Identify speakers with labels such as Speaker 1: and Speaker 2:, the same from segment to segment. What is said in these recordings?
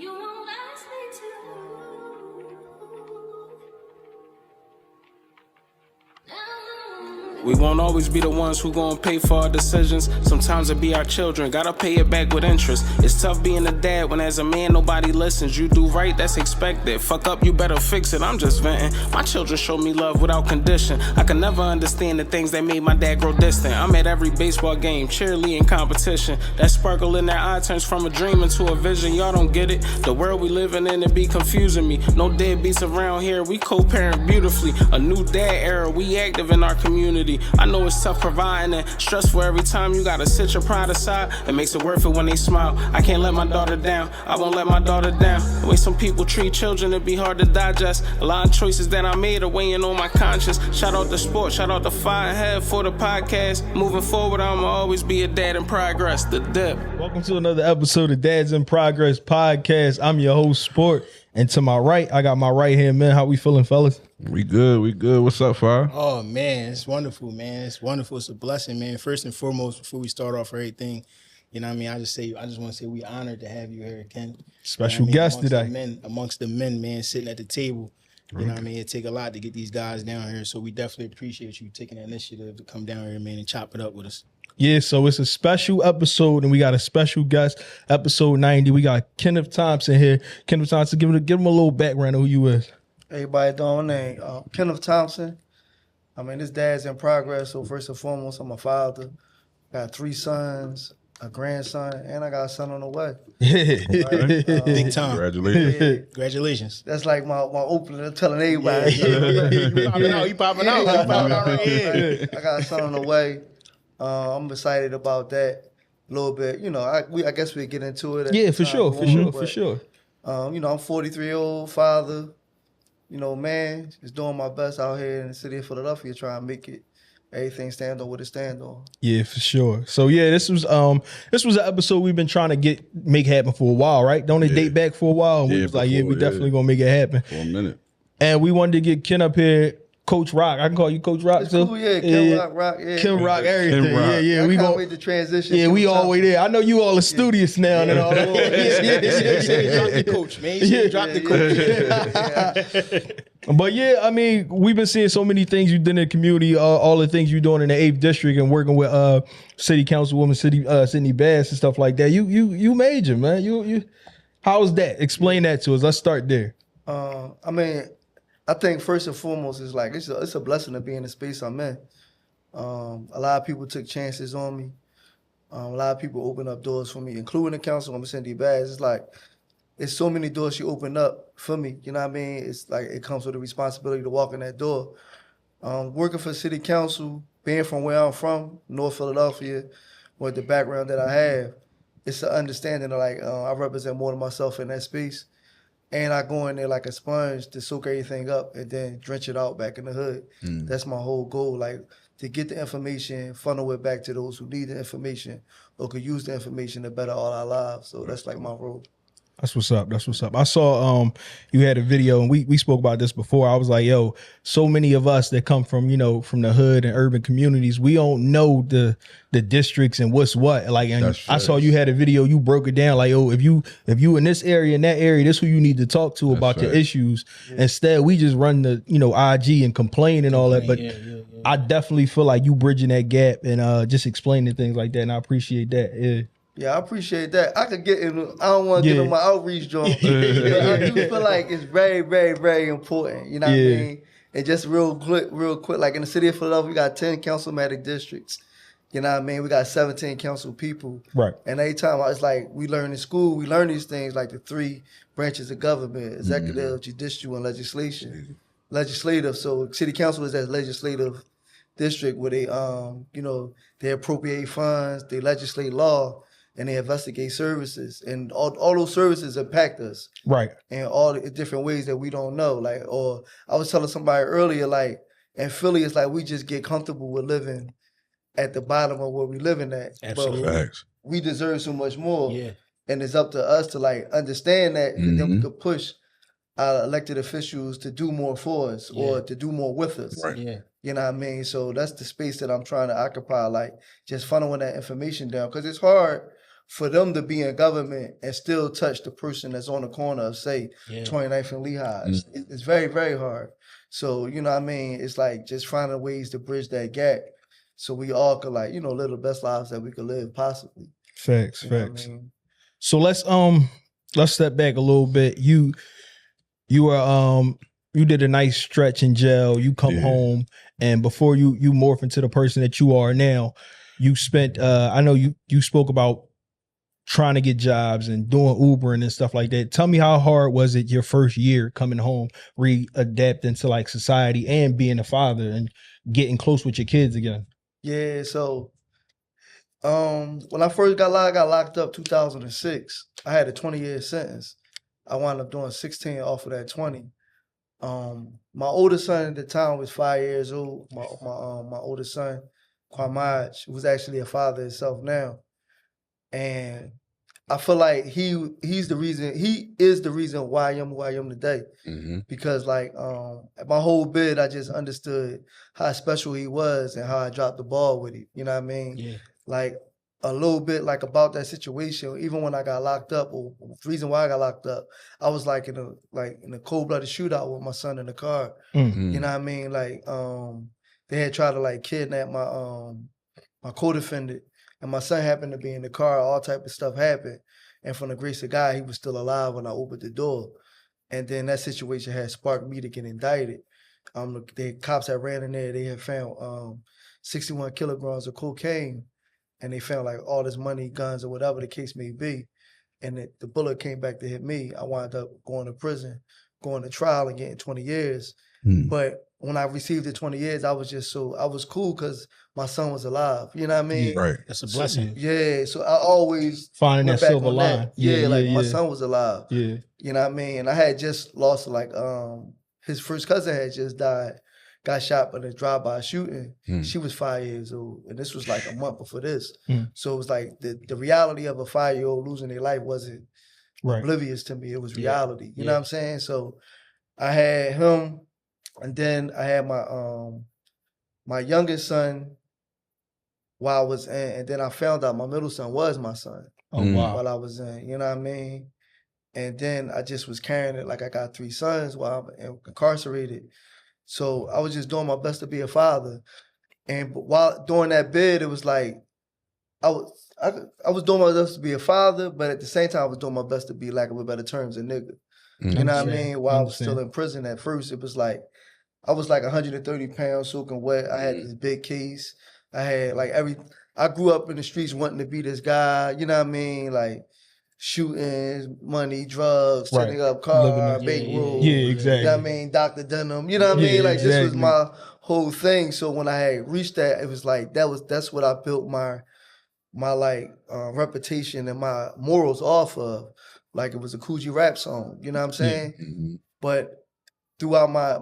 Speaker 1: You won't ask me to.
Speaker 2: We won't always be the ones who gon' pay for our decisions. Sometimes it be our children, gotta pay it back with interest. It's tough being a dad when as a man nobody listens. You do right, that's expected. Fuck up, you better fix it, I'm just venting. My children show me love without condition. I can never understand the things that made my dad grow distant. I'm at every baseball game, cheerleading competition. That sparkle in their eye turns from a dream into a vision. Y'all don't get it, the world we living in, it be confusing me. No deadbeats around here, we co-parent beautifully. A new dad era, we active in our community. I know it's tough providing and stressful every time you gotta sit your pride aside. It makes it worth it when they smile. I can't let my daughter down, I won't let my daughter down. The way some people treat children, it be hard to digest. A lot of choices that I made are weighing on my conscience. Shout out to sports, shout out to Firehead for the podcast. Moving forward, I'ma always be a dad in progress, the dip.
Speaker 3: Welcome to another episode of Dads in Progress podcast. I'm your host, Sport. And to my right, I got my right hand man. How we feeling, fellas?
Speaker 4: We good. What's up, Fire?
Speaker 5: Oh, man, it's wonderful, man. It's wonderful. It's a blessing, man. First and foremost, before we start off everything, you know what I mean? I just want to say we honored to have you here, Ken.
Speaker 3: Special guest today.
Speaker 5: Amongst the men, man, sitting at the table. You know what I mean? It take a lot to get these guys down here, so we definitely appreciate you taking the initiative to come down here, man, and chop it up with us.
Speaker 3: Yeah, so it's a special episode, and we got a special guest, episode 90. We got Kenneth Thompson here. Kenneth Thompson, give him a little background of who you is.
Speaker 6: Everybody know my name. Kenneth Thompson. I mean, this Dad's in Progress, so first and foremost, I'm a father. Got 3 sons, a grandson, and I got a son on the way.
Speaker 3: Yeah.
Speaker 5: Big time.
Speaker 4: Congratulations.
Speaker 6: Yeah,
Speaker 5: Congratulations.
Speaker 6: that's like my opening. I'm telling everybody.
Speaker 5: You popping out right here.
Speaker 6: I got a son on the way. I'm excited about that a little bit. You know, I guess we'll get into it.
Speaker 3: Yeah, for sure.
Speaker 6: You know, I'm 43-year-old father. You know, man, just doing my best out here in the city of Philadelphia, trying to make it everything stand on what it stand on.
Speaker 3: Yeah, for sure. So yeah, this was an episode we've been trying to make happen for a while, right? Don't it date back for a while? And we was like, we definitely gonna make it happen.
Speaker 4: For a minute.
Speaker 3: And we wanted to get Ken up here. Coach Rock, I can call you Coach Rock too.
Speaker 6: Cool, yeah, Ken Rock, yeah.
Speaker 3: Ken Rock, everything.
Speaker 4: Ken Rock.
Speaker 3: Yeah.
Speaker 6: I
Speaker 3: We
Speaker 6: can't
Speaker 3: gonna
Speaker 6: wait to transition.
Speaker 3: Yeah, we all the way there. I know you all are studious now and all.
Speaker 5: Drop the coach, man. You drop the coach.
Speaker 3: But yeah, I mean, we've been seeing so many things you did in the community, all the things you're doing in the 8th district and working with City Councilwoman Sydney Bass and stuff like that. You major, man. You how was that? Explain that to us. Let's start there.
Speaker 6: I mean, I think first and foremost is like it's a blessing to be in the space I'm in. A lot of people took chances on me. A lot of people opened up doors for me, including the Councilwoman Cindy Bass. It's like it's so many doors she opened up for me. You know what I mean? It's like it comes with a responsibility to walk in that door. Working for City Council, being from where I'm from, North Philadelphia, with the background that I have, it's an understanding of like I represent more than myself in that space. And I go in there like a sponge to soak everything up and then drench it out back in the hood. That's my whole goal, like to get the information, funnel it back to those who need the information or could use the information to better all our lives. So that's like my role.
Speaker 3: That's what's up. I saw you had a video and we spoke about this before. I was like, yo, so many of us that come from, from the hood and urban communities, we don't know the districts and what's what. Like, and I saw you had a video, you broke it down like, oh, if you in this area, in that area, this who you need to talk to about your issues. Yeah. Instead, we just run the, IG and complain and all that. But I definitely feel like you bridging that gap and just explaining things like that. And I appreciate that. Yeah.
Speaker 6: Yeah, I appreciate that. I could get in. I don't want to get on my outreach joint. But I do feel like it's very, very, very important. You know what I mean? And just real quick, like in the city of Philadelphia, we got 10 councilmatic districts. You know what I mean? We got 17 council people. Right. And every time it's like we learn in school, we learn these things like the 3 branches of government: executive, judicial, and legislative. So city council is that legislative district where they, they appropriate funds, they legislate law, and they investigate services, and all those services impact us, right? In all the different ways that we don't know. Like, or I was telling somebody earlier, like in Philly, it's like we just get comfortable with living at the bottom of where we living at.
Speaker 5: Absolutely,
Speaker 6: but we deserve so much more. Yeah, and it's up to us to like understand that and then to push our elected officials to do more for us or to do more with us. Right. Yeah. You know what I mean? So that's the space that I'm trying to occupy, like just funneling that information down, because it's hard for them to be in government and still touch the person that's on the corner of, say, 29th and Lehigh. It's very, very hard. So, you know what I mean? It's like just finding ways to bridge that gap so we all could, like, you know, live the best lives that we could live possibly.
Speaker 3: Facts,
Speaker 6: You know
Speaker 3: facts.
Speaker 6: what I mean?
Speaker 3: So let's step back a little bit. You were you did a nice stretch in jail. You come home, and before you morph into the person that you are now, you spent I know you spoke about trying to get jobs and doing Ubering and stuff like that. Tell me, how hard was it your first year coming home, readapting to like society and being a father and getting close with your kids again?
Speaker 6: Yeah, so when I first got locked up 2006. I had a 20-year sentence. I wound up doing 16 off of that 20. My oldest son at the time was 5 years old. My oldest son, Kwamaj, was actually a father himself now. And I feel like he is the reason why I am who I am today. Because like at my whole bid, I just understood how special he was and how I dropped the ball with him. You know what I mean?
Speaker 5: Yeah.
Speaker 6: Like a little bit like about that situation, even when I got locked up, or the reason why I got locked up, I was like in a cold-blooded shootout with my son in the car. You know what I mean? Like they had tried to like kidnap my co-defendant, and my son happened to be in the car. All type of stuff happened, and from the grace of God, he was still alive when I opened the door. And then that situation had sparked me to get indicted. The cops that ran in there, they had found 61 kilograms of cocaine. And they found like all this money, guns, or whatever the case may be. And the bullet came back to hit me. I wound up going to prison, going to trial and getting 20 years. But when I received the 20 years, I was cool because my son was alive. You know what I mean?
Speaker 4: Right.
Speaker 5: That's a blessing.
Speaker 6: Yeah. So I always
Speaker 3: Finding
Speaker 6: went
Speaker 3: that
Speaker 6: back
Speaker 3: silver
Speaker 6: on
Speaker 3: line.
Speaker 6: that. Yeah, my son was alive.
Speaker 3: Yeah.
Speaker 6: You know what I mean? And I had just lost like his first cousin had just died. Got shot by a drive-by shooting. She was 5 years old, and this was like a month before this. So it was like the reality of a 5-year-old losing their life wasn't oblivious to me. It was reality. You know what I'm saying? So I had him, and then I had my youngest son while I was in, and then I found out my middle son was my son. While I was in, you know what I mean? And then I just was carrying it like I got 3 sons while I'm incarcerated. So I was just doing my best to be a father. And while doing that bid, it was like I was doing my best to be a father, but at the same time I was doing my best to be, lack of a better terms, a nigga. You know what I mean? While I was still in prison at first, it was like I was like 130 pounds soaking wet. I had this big case. I had like I grew up in the streets wanting to be this guy, you know what I mean? Like shooting, money, drugs, setting up car, bankroll.
Speaker 3: Yeah, exactly.
Speaker 6: You know what I mean? Dr. Denim. You know what I mean? Like this was my whole thing. So when I had reached that, it was like that's what I built my like reputation and my morals off of. Like it was a Coogee rap song. You know what I'm saying? But throughout my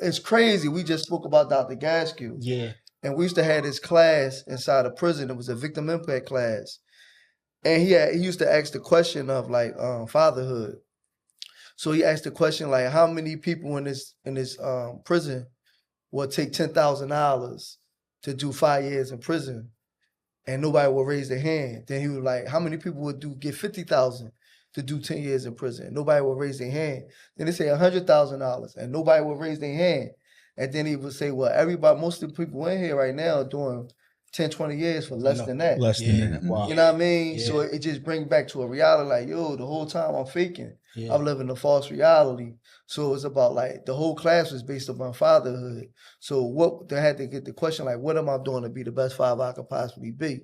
Speaker 6: it's crazy. We just spoke about Dr. Gaskill.
Speaker 5: Yeah.
Speaker 6: And we used to have this class inside of prison. It was a victim impact class. And he used to ask the question of like fatherhood. So he asked the question like, how many people in this prison will take $10,000 to do 5 years in prison, and nobody will raise their hand? Then he was like, how many people would get $50,000 to do 10 years in prison? Nobody will raise their hand. Then they say $100,000, and nobody will raise their hand. And then he would say, well, most of the people in here right now are doing 10, 20 years for less than that.
Speaker 3: Less than that. Wow.
Speaker 6: You know what I mean? Yeah. So it just brings back to a reality like, yo, the whole time I'm faking. Yeah. I'm living a false reality. So it's about like, the whole class was based upon fatherhood. So they had to get the question like, what am I doing to be the best father I could possibly be?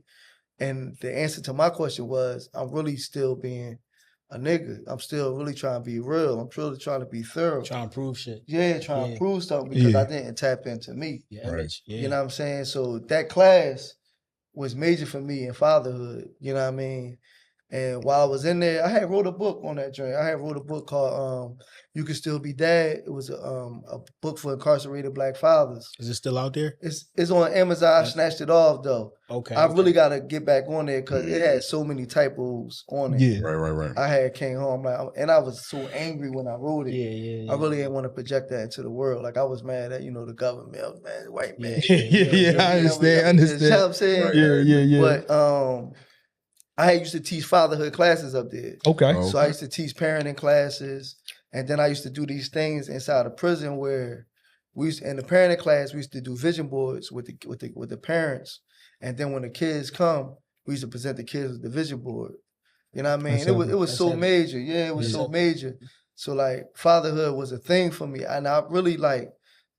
Speaker 6: And the answer to my question was, I'm really still being a nigga. I'm still really trying to be real. I'm really trying to be thorough.
Speaker 5: Trying to prove shit.
Speaker 6: Yeah, trying to prove something because I didn't tap into me.
Speaker 5: Yeah, right.
Speaker 6: You know what I'm saying? So that class was major for me in fatherhood. You know what I mean? And while I was in there, I had wrote a book on that joint. I had wrote a book called You Can Still Be Dad. It was a book for incarcerated Black fathers. Is
Speaker 5: it still out there?
Speaker 6: It's on Amazon. I snatched it off though.
Speaker 5: Okay.
Speaker 6: I really got to get back on there because it had so many typos on it.
Speaker 3: Yeah.
Speaker 4: Right.
Speaker 6: I came home and I was so angry when I wrote it.
Speaker 5: Yeah.
Speaker 6: I really didn't want to project that into the world. Like I was mad at, the government. I was mad at the white man.
Speaker 3: I understand.
Speaker 6: You know what I'm saying?
Speaker 3: Yeah.
Speaker 6: But I used to teach fatherhood classes up there.
Speaker 3: Okay.
Speaker 4: Oh.
Speaker 6: So I used to teach parenting classes, and then I used to do these things inside of prison where in the parenting class we used to do vision boards with the parents, and then when the kids come, we used to present the kids with the vision board. You know what I mean? It was so major. Yeah, it was so major. So like fatherhood was a thing for me, and I really like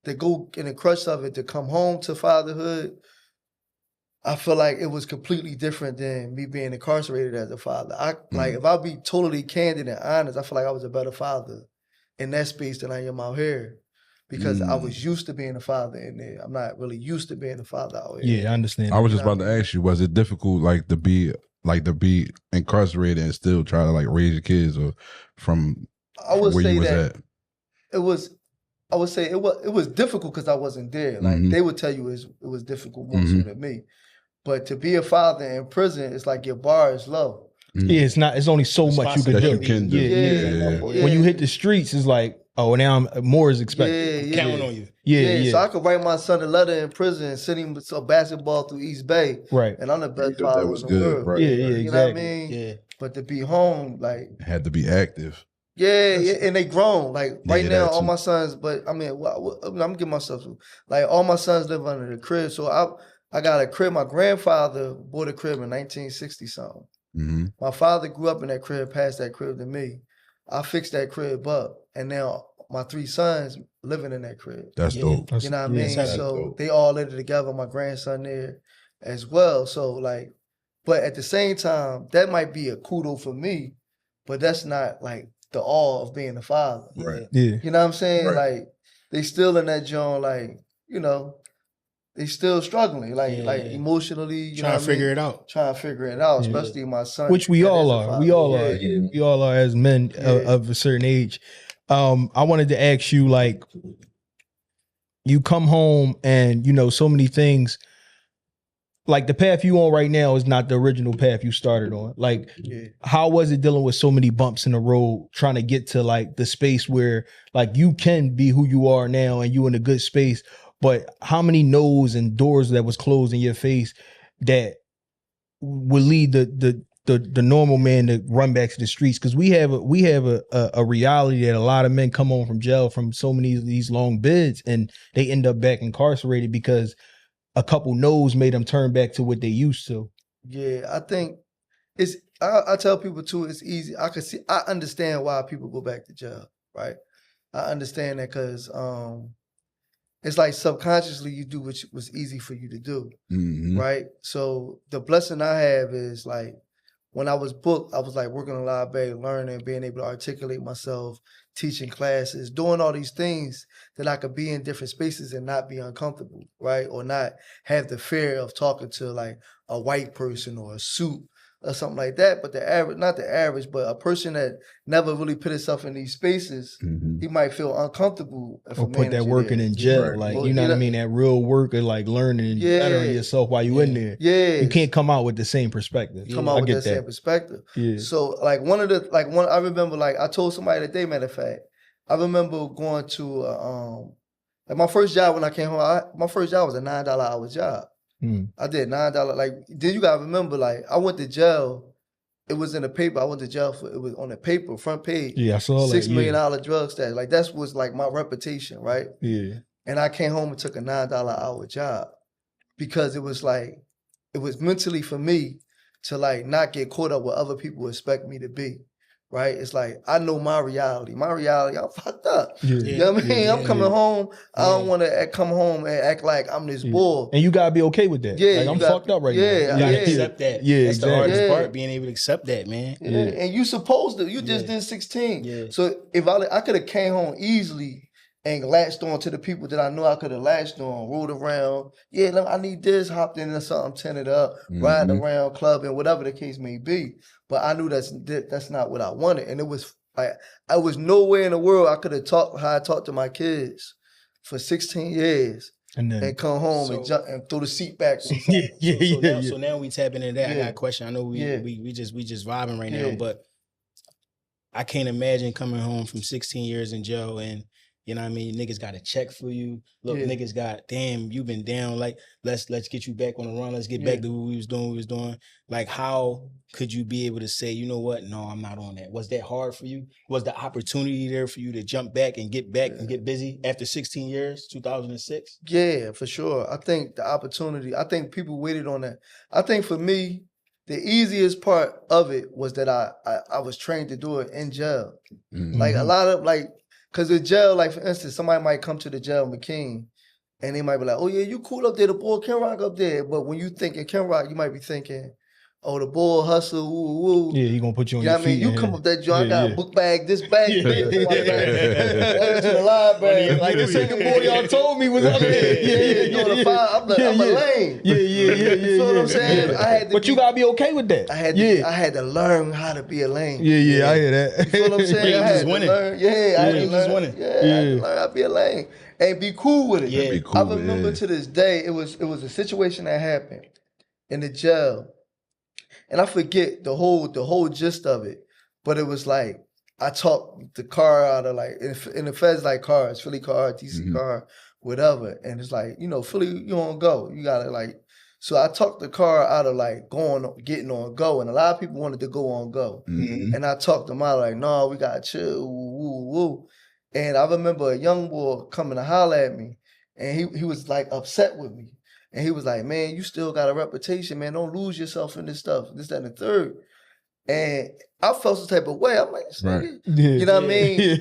Speaker 6: to go in the crux of it to come home to fatherhood. I feel like it was completely different than me being incarcerated as a father. Like if I be totally candid and honest, I feel like I was a better father in that space than I am out here because I was used to being a father in there. I'm not really used to being a father out here.
Speaker 3: Yeah, I understand.
Speaker 4: I was just about to ask you, was it difficult to be incarcerated and still try to like raise your kids, or from where you was at?
Speaker 6: It was. I would say it was difficult because I wasn't there. Like they would tell you it was difficult more so than me. But to be a father in prison, it's like your bar is low.
Speaker 3: Yeah, it's only so much you can do. Yeah. When you hit the streets, it's like, oh, now more is expected.
Speaker 5: Counting on you.
Speaker 6: Yeah. So I could write my son a letter in prison and send him a basketball through East Bay.
Speaker 3: Right.
Speaker 6: And I'm the best father in the world.
Speaker 4: Right.
Speaker 3: Yeah,
Speaker 6: you know what I mean? Yeah. But to be home, like
Speaker 4: It had to be active.
Speaker 6: Yeah, and they grown. Like right now, all my sons. But I mean, I'm giving myself like all my sons live under the crib. So I got a crib. My grandfather bought a crib in 1960 something. My father grew up in that crib, passed that crib to me. I fixed that crib up, and now my 3 sons living in that crib.
Speaker 4: That's dope.
Speaker 6: You know what I mean? So they all lived together. My grandson there as well. So like, but at the same time, that might be a kudo for me, but that's not like the awe of being a father.
Speaker 4: Right.
Speaker 3: Yeah.
Speaker 6: You know what I'm saying? Right. Like they still in that joint, like, you know, they still struggling, like emotionally,
Speaker 5: trying to figure it out.
Speaker 6: Trying to figure it out, especially my son.
Speaker 3: Which we all are. We all are. We all are as men of a certain age. I wanted to ask you, like, you come home and, you know, so many things, like the path you on right now is not the original path you started on. Like, how was it dealing with so many bumps in the road, trying to get to like the space where like you can be who you are now and you in a good space, but how many no's and doors that was closed in your face that would lead the normal man to run back to the streets? Because we have a reality that a lot of men come home from jail from so many of these long bids and they end up back incarcerated because a couple no's made them turn back to what they used to. Yeah,
Speaker 6: I think it's. I tell people too, it's easy. I understand why people go back to jail, right? I understand that because it's like subconsciously you do what was easy for you to do, right? So the blessing I have is like when I was booked, I was like working a lot, learning, being able to articulate myself, teaching classes, doing all these things that I could be in different spaces and not be uncomfortable, right? Or not have the fear of talking to like a white person or a suit or something like that. But the average, not the average, but a person that never really put himself in these spaces, he might feel uncomfortable.
Speaker 3: Or put that work in jail. Like, you know what I mean? That real work of like learning and bettering yourself while you in there. Yeah. You can't come out with the same perspective.
Speaker 6: Come out with that same perspective. Yeah. So like I remember like I told somebody today, matter of fact, I remember going to like my first job when I came home, my first job was a $9 hour job. I did $9. Like, then you gotta remember, like, I went to jail. It was in the paper. I went to jail it was on the paper, front page.
Speaker 3: Yeah, I saw
Speaker 6: $6 million drug stash. Like, that was like my reputation, right?
Speaker 3: Yeah.
Speaker 6: And I came home and took a $9 hour job because it was like, it was mentally for me to like not get caught up with other people expect me to be. Right? It's like, I know my reality. My reality, I'm fucked up. You know what I mean? I'm coming home. I don't want to come home and act like I'm this bull.
Speaker 3: And you got to be okay with that. Yeah. Like, I'm fucked up right now.
Speaker 5: You got to accept that.
Speaker 3: Yeah,
Speaker 5: that's the hardest part, being able to accept that, man.
Speaker 6: And you supposed to. You just did 16. So if I could have came home easily and latched on to the people that I know I could have latched on, rolled around. Yeah, I need this, hopped into something, tinted up, riding around, clubbing, whatever the case may be. But I knew that's not what I wanted. And it was like, I was nowhere in the world I could have talked how I talked to my kids for 16 years. And come home and jump and throw the seat back.
Speaker 5: So now we tap into that. I got a question. I know we just vibing right now, but I can't imagine coming home from 16 years in jail and You know what I mean? Niggas got a check for you. Look, niggas got, damn, you been down. Like, let's get you back on the run. Let's get back to what we was doing. Like, how could you be able to say, you know what? No, I'm not on that. Was that hard for you? Was the opportunity there for you to jump back and get busy after 16 years, 2006?
Speaker 6: Yeah, for sure. I think the opportunity, I think people waited on that. I think for me, the easiest part of it was that I was trained to do it in jail. Like a lot of because the jail, like for instance, somebody might come to the jail in McKean and they might be like, oh yeah, you cool up there, the boy Ken Rock up there. But when you think of Ken Rock, you might be thinking, oh, the boy hustle, woo, woo.
Speaker 3: Yeah, he gonna put you on your feet.
Speaker 6: You come up that joint, I got a book bag, this bag, to the library.
Speaker 3: Like the second boy y'all told me was up there.
Speaker 6: I'm a lame.
Speaker 3: Yeah.
Speaker 6: You feel what I'm saying?
Speaker 3: But you gotta be okay with that.
Speaker 6: I had to learn how to be a lame.
Speaker 3: Yeah, I hear that.
Speaker 6: You feel what I'm saying? I had to learn. I had to learn how to be a lame and be cool with it.
Speaker 4: Yeah.
Speaker 6: I remember to this day, it was a situation that happened in the jail. And I forget the whole gist of it, but it was like I talked the car out of like in the feds like cars, Philly car, DC car, whatever. And it's like, you know, Philly, you don't go. You gotta like, so I talked the car out of like getting on go. And a lot of people wanted to go on go. And I talked them out like, no, we gotta chill, woo, woo. And I remember a young boy coming to holler at me and he was like upset with me. And he was like, man, you still got a reputation, man. Don't lose yourself in this stuff, this, that, and the third. And I felt some type of way. I'm like, you know what I mean?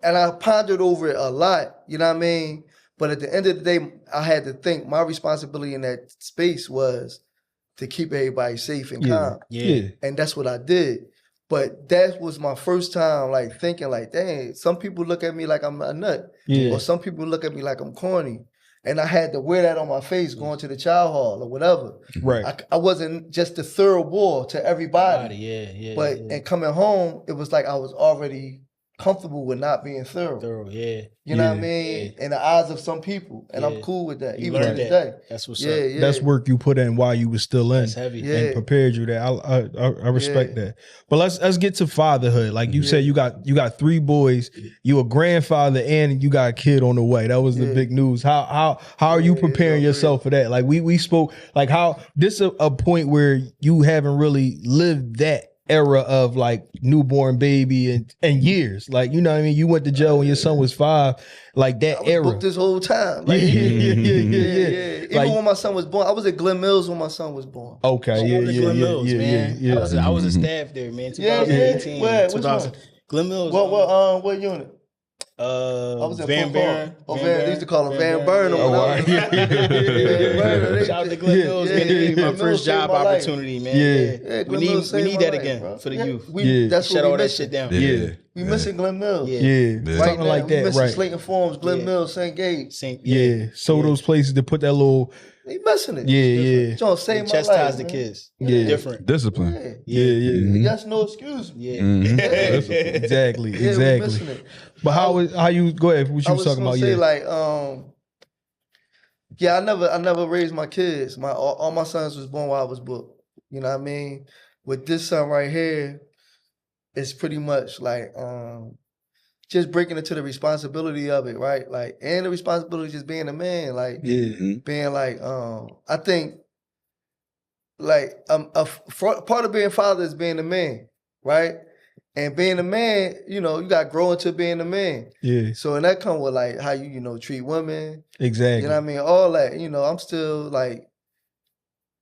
Speaker 6: And I pondered over it a lot, you know what I mean? But at the end of the day, I had to think my responsibility in that space was to keep everybody safe and calm. And that's what I did. But that was my first time like thinking like, dang, some people look at me like I'm a nut. Or some people look at me like I'm corny. And I had to wear that on my face going to the child hall or whatever.
Speaker 3: Right.
Speaker 6: I wasn't just a thorough boy to everybody. But and coming home, it was like I was already comfortable with not being thorough. You know what I mean? In the eyes of some people. And I'm cool with that, even to this day.
Speaker 5: That's what's up.
Speaker 3: That's work you put in while you was still in.
Speaker 5: That's heavy.
Speaker 3: And prepared you that. I respect that. But let's get to fatherhood. Like you said, you got 3 boys, you a grandfather, and you got a kid on the way. That was the big news. How are you preparing yourself for that? Like we spoke, like how this is a point where you haven't really lived that era of like newborn baby and years. Like, you know what I mean? You went to jail when your son was 5, like that era.
Speaker 6: Booked this whole time. Like, Even
Speaker 3: like,
Speaker 6: when my son was born, I was at Glen Mills when my son was born.
Speaker 3: Okay,
Speaker 5: Glen Mills, man. I was a staff there, man. 2018.
Speaker 6: Where? Which one?
Speaker 5: Glen Mills.
Speaker 6: What unit? I was at
Speaker 5: Van Buren.
Speaker 6: They used to call him Van Buren.
Speaker 5: Shout out to Glen Mills, man. They gave me my first job opportunity, man. We need that again for the youth.
Speaker 6: That's
Speaker 5: shut
Speaker 6: what
Speaker 5: all that shit down.
Speaker 6: We missing Glen Mills.
Speaker 3: Something like that,
Speaker 6: missing
Speaker 3: right?
Speaker 6: Slayton Farms, Glen Mills, St. Gabe.
Speaker 3: So those places to put that little.
Speaker 6: They missing it. Don't save my life.
Speaker 5: Chastise the kids.
Speaker 3: Different
Speaker 4: discipline.
Speaker 6: That's no excuse.
Speaker 3: Exactly.
Speaker 6: We missing it.
Speaker 3: But how you go ahead? What you was talking about?
Speaker 6: Say like, I never raised my kids. All my sons was born while I was booked. You know what I mean? With this son right here, it's pretty much like just breaking into the responsibility of it, right? Like, and the responsibility of just being a man, like being like, I think like part of being father is being a man, right? And being a man, you know, you got to grow into being a man. So and that come with like how you treat women.
Speaker 3: Exactly.
Speaker 6: You know what I mean? All that, I'm still like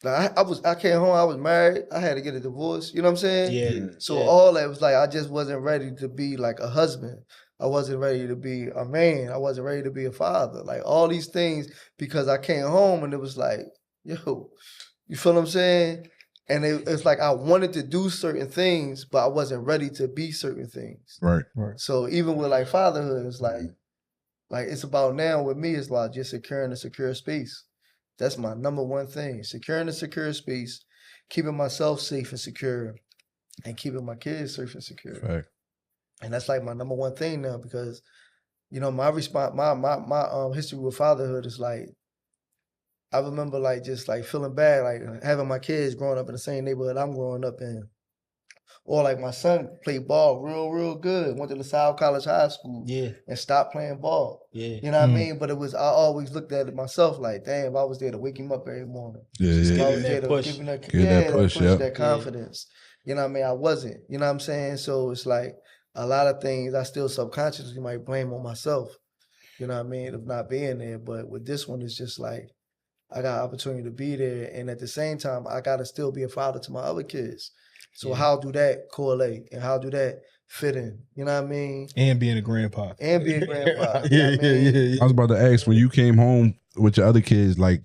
Speaker 6: I came home, I was married, I had to get a divorce, you know what I'm saying? So all that was like, I just wasn't ready to be like a husband. I wasn't ready to be a man. I wasn't ready to be a father. Like all these things, because I came home and it was like, yo, you feel what I'm saying? And it's like I wanted to do certain things, but I wasn't ready to be certain things.
Speaker 4: Right.
Speaker 6: So even with like fatherhood, it's like it's about now with me, it's like just securing a secure space. That's my number one thing. Securing a secure space, keeping myself safe and secure, and keeping my kids safe and secure.
Speaker 4: Right.
Speaker 6: And that's like my number one thing now because, my response, my history with fatherhood is like, I remember like just like feeling bad, like having my kids growing up in the same neighborhood I'm growing up in. Or like my son played ball real good. Went to LaSalle College High School.
Speaker 5: Yeah.
Speaker 6: And stopped playing ball.
Speaker 5: Yeah.
Speaker 6: You know what I mean? But I always looked at it myself like, damn, if I was there to wake him up every morning.
Speaker 4: Yeah,
Speaker 5: Just
Speaker 4: yeah.
Speaker 6: I
Speaker 5: give
Speaker 6: was
Speaker 5: him
Speaker 6: there
Speaker 5: that
Speaker 6: to
Speaker 5: push.
Speaker 6: give him that,
Speaker 4: Give that push, yep.
Speaker 6: that confidence. You know what I mean? I wasn't. You know what I'm saying? So it's like a lot of things I still subconsciously might blame on myself. You know what I mean? Of not being there. But with this one, it's just like I got opportunity to be there. And at the same time, I got to still be a father to my other kids. So how do that correlate? And how do that fit in? You know what I mean?
Speaker 3: And being a grandpa.
Speaker 6: And being a grandpa.
Speaker 3: Yeah.
Speaker 4: I was about to ask, when you came home with your other kids, like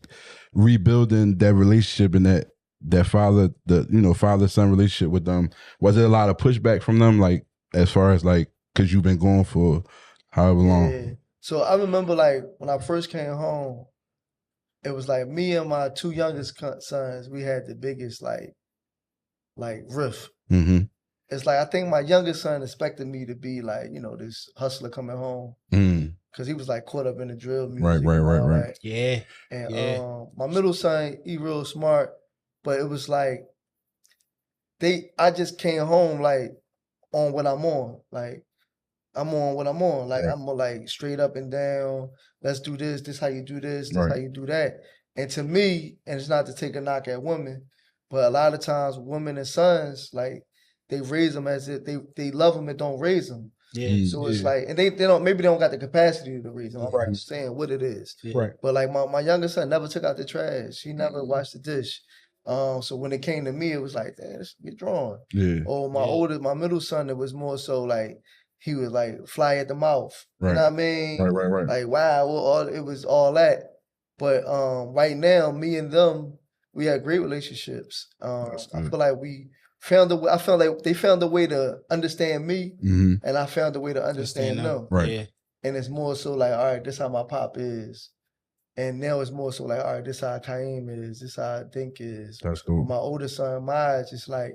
Speaker 4: rebuilding that relationship and that father-son relationship with them, was there a lot of pushback from them, like as far as like, because you've been going for however long?
Speaker 6: Yeah. So I remember like when I first came home, it was like me and my two youngest sons, we had the biggest like rift.
Speaker 4: Mm-hmm.
Speaker 6: It's like I think my youngest son expected me to be like, this hustler coming home. Cause he was like caught up in the drill music.
Speaker 4: Right.
Speaker 5: Yeah.
Speaker 6: And my middle son, he real smart, but it was like I just came home like on what I'm on. Like I'm on what I'm on. Like I'm like straight up and down. Let's do this. This how you do this. This how you do that. And to me, and it's not to take a knock at women, but a lot of times women and sons, like they raise them as if they love them and don't raise them.
Speaker 5: Yeah.
Speaker 6: So it's like, and they don't, maybe they don't got the capacity to raise them. I'm just saying what it is.
Speaker 5: Yeah.
Speaker 3: Right.
Speaker 6: But like my youngest son never took out the trash. He never washed the dish. So when it came to me, it was like, damn, this get drawn.
Speaker 4: Yeah.
Speaker 6: Or my middle son, it was more so like he was like fly at the mouth.
Speaker 4: Right.
Speaker 6: You know what I mean?
Speaker 4: Right.
Speaker 6: Like wow, it was all that. But right now, me and them, we had great relationships. I feel like we found a way. I felt like they found a way to understand me, and I found a way to understand them.
Speaker 4: Right.
Speaker 5: Yeah.
Speaker 6: And it's more so like, all right, this how my pop is. And now it's more so like, all right, this how Kaim is. This how I think is.
Speaker 4: That's cool.
Speaker 6: With my older son, Maj, just like,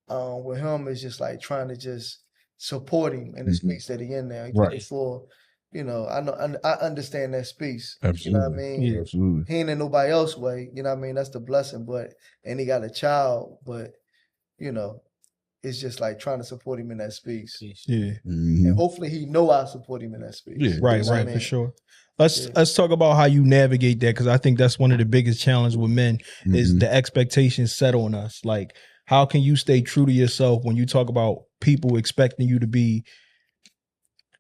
Speaker 6: with him, it's just like trying to just support him in the space that he in now. Before, I understand that space.
Speaker 4: Absolutely.
Speaker 6: You know what I mean?
Speaker 4: Yeah. Absolutely.
Speaker 6: He ain't in nobody else's way. You know what I mean? That's the blessing. And he got a child, but, it's just like trying to support him in that space.
Speaker 3: Yeah.
Speaker 6: And hopefully he know I support him in that space.
Speaker 4: Yeah.
Speaker 3: Right, for sure. Let's talk about how you navigate that, because I think that's one of the biggest challenges with men is the expectations set on us. Like, how can you stay true to yourself when you talk about people expecting you to be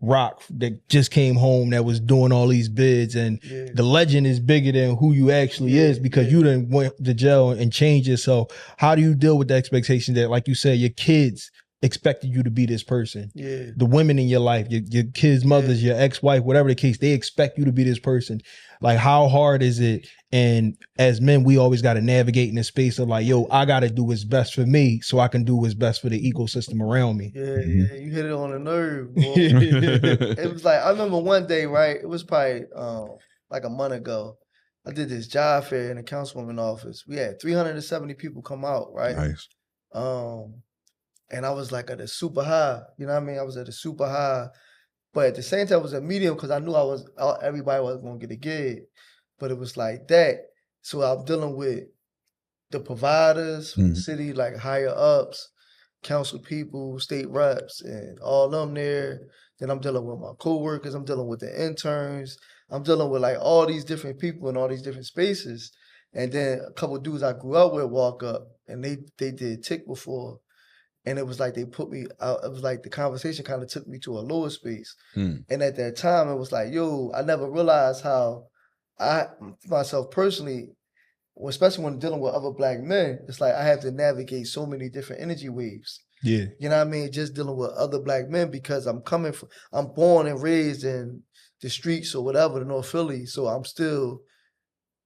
Speaker 3: Rock that just came home that was doing all these bids, and the legend is bigger than who you actually is, because you done went to jail and changed yourself. How do you deal with the expectation that, like you said, your kids expected you to be this person?
Speaker 6: Yeah.
Speaker 3: The women in your life, your kids' mothers, your ex-wife, whatever the case, they expect you to be this person. Like, how hard is it? And as men, we always got to navigate in the space of like, yo, I got to do what's best for me so I can do what's best for the ecosystem around me.
Speaker 6: Yeah, you hit it on the nerve, boy. It was like, I remember one day, right? It was probably like a month ago. I did this job fair in the councilwoman office. We had 370 people come out, right?
Speaker 4: Nice.
Speaker 6: And I was like at a super high, you know what I mean? I was at a super high, but at the same time, it was a medium because I knew everybody was going to get a gig, but it was like that. So I'm dealing with the providers from the city, like higher ups, council people, state reps, and all them there. Then I'm dealing with my coworkers. I'm dealing with the interns. I'm dealing with like all these different people in all these different spaces. And then a couple of dudes I grew up with walk up, and they did tick before. And it was like they put me out. It was like the conversation kind of took me to a lower space. And at that time, it was like, yo, I never realized how I, myself personally, especially when dealing with other Black men, it's like I have to navigate so many different energy waves.
Speaker 3: Yeah.
Speaker 6: You know what I mean? Just dealing with other Black men because I'm born and raised in the streets or whatever, the North Philly. So I'm still,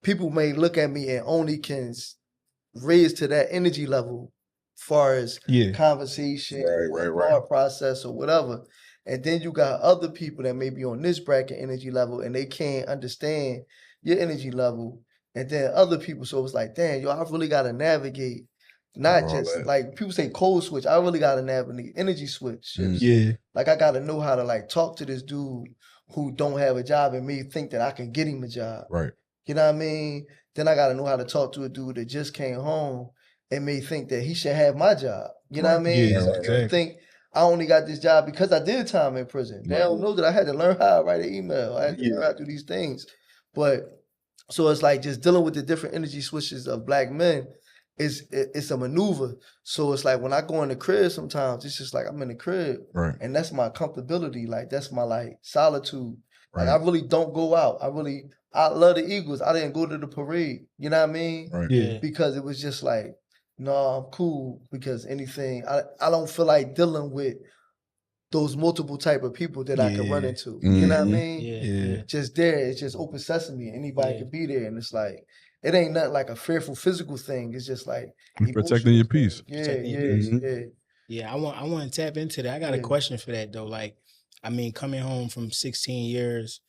Speaker 6: people may look at me and only can raise to that energy level far as conversation, thought process or whatever. And then you got other people that may be on this bracket energy level and they can't understand your energy level. And then other people, so it's like, damn, yo, I really got to navigate, not just like people say code switch. I really got to navigate energy switch. Like I got to know how to like talk to this dude who don't have a job and me think that I can get him a job.
Speaker 4: Right.
Speaker 6: You know what I mean? Then I got to know how to talk to a dude that just came home and may think that he should have my job. You know what I mean?
Speaker 3: Yeah,
Speaker 6: So
Speaker 3: exactly.
Speaker 6: think I only got this job because I did time in prison. They don't know that I had to learn how to write an email. I had to learn how to do these things. But so it's like just dealing with the different energy switches of black men it's a maneuver. So it's like when I go in the crib sometimes, it's just like I'm in the crib.
Speaker 4: Right.
Speaker 6: And that's my comfortability. Like that's my like solitude.
Speaker 4: Right.
Speaker 6: Like I really don't go out. I love the Eagles. I didn't go to the parade. You know what I mean?
Speaker 4: Right.
Speaker 3: Yeah.
Speaker 6: Because it was just like, no, I'm cool because anything I don't feel like dealing with those multiple type of people that I can run into. You know what I mean?
Speaker 3: Yeah.
Speaker 6: Just there, it's just open sesame. Anybody can be there. And it's like, it ain't nothing like a fearful physical thing. It's just like
Speaker 4: protecting your peace.
Speaker 5: Yeah, I want to tap into that. I got a question for that though. Like, I mean, coming home from 16 years,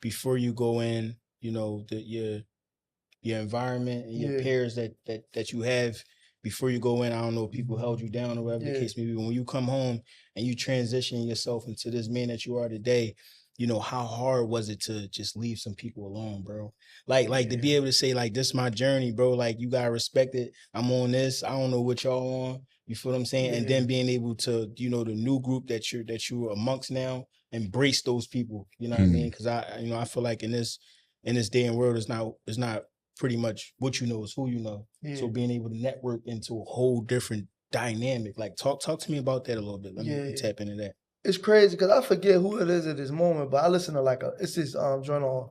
Speaker 5: before you go in, you know, your environment and your peers that you have before you go in. I don't know if people held you down or whatever the case may be. When you come home and you transition yourself into this man that you are today, you know, how hard was it to just leave some people alone, bro? Like to be able to say, like, this is my journey, bro. Like, you gotta respect it. I'm on this. I don't know what y'all on. You feel what I'm saying? And then being able to, you know, the new group that you're amongst now, embrace those people. You know what I mean? Because I feel like in this day and world, it's not pretty much what you know is who you know. So being able to network into a whole different dynamic. Like, talk to me about that a little bit. Let me tap into that.
Speaker 6: It's crazy because I forget who it is at this moment, but I listen to it's this joint on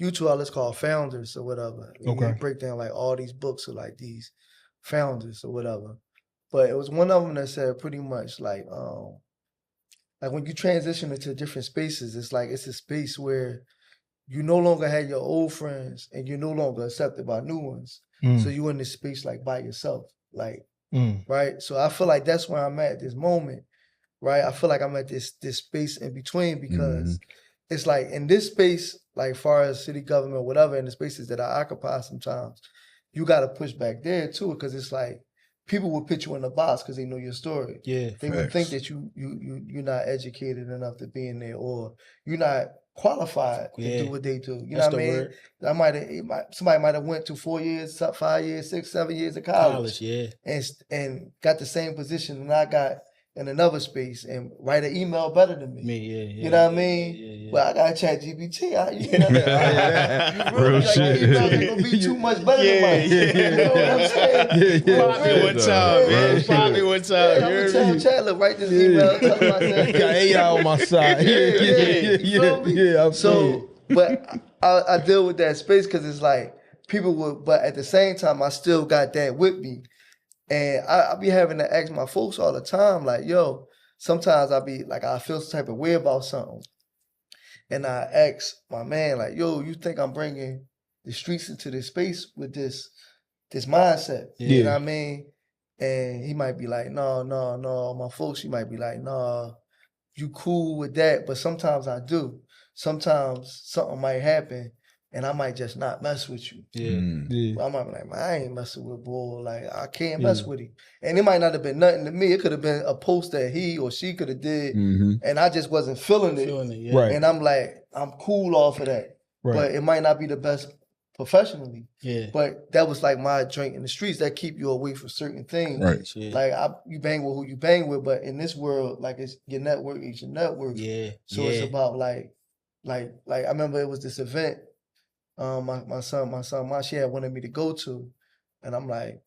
Speaker 6: YouTube. It's called Founders or whatever.
Speaker 3: Okay.
Speaker 6: They break down like all these books of like these founders or whatever. But it was one of them that said pretty much like when you transition into different spaces, it's like it's a space where you no longer have your old friends and you're no longer accepted by new ones. So you're in this space like by yourself, like right. So I feel like that's where I'm at this moment. Right, I feel like I'm at this space in between because it's like in this space, like far as city government, whatever, in the spaces that I occupy sometimes, you got to push back there too because it's like people will put you in a box because they know your story.
Speaker 5: Yeah,
Speaker 6: they would think that you're not educated enough to be in there or you're not qualified to do what they do. You know what I mean? Somebody might have went to 4 years, 5 years, 6, 7 years of college, and got the same position and I got in another space and write an email better than me. You know what I mean? But I got ChatGPT. You know what I mean?
Speaker 4: Real shit.
Speaker 6: Your email ain't gonna be too much better than mine. You know what I'm saying?
Speaker 5: Probably one time. Probably one time.
Speaker 6: I'm gonna tell Chad, look, write this email. Tell him I said,
Speaker 3: got AI on my side. Yeah.
Speaker 6: So, but I deal with that space because it's like people would, but at the same time, I still got that with me. And I be having to ask my folks all the time, like, yo, sometimes I feel some type of way about something. And I ask my man, like, yo, you think I'm bringing the streets into this space with this mindset? You know what I mean? And he might be like, no. My folks, he might be like, no, you cool with that. But sometimes I do. Sometimes something might happen. And I might just not mess with you. I might be like, man, I ain't messing with Bull. Like, I can't mess with him. And it might not have been nothing to me. It could have been a post that he or she could have did. And I just wasn't feeling it.
Speaker 3: Right.
Speaker 6: And I'm like, I'm cool off of that.
Speaker 3: Right.
Speaker 6: But it might not be the best professionally.
Speaker 5: Yeah.
Speaker 6: But that was like my drink in the streets that keep you away from certain things.
Speaker 4: Right.
Speaker 6: Like you bang with who you bang with, but in this world, like it's your network, it's your network. So it's about like I remember it was this event. My son, she had wanted me to go to, and I'm like,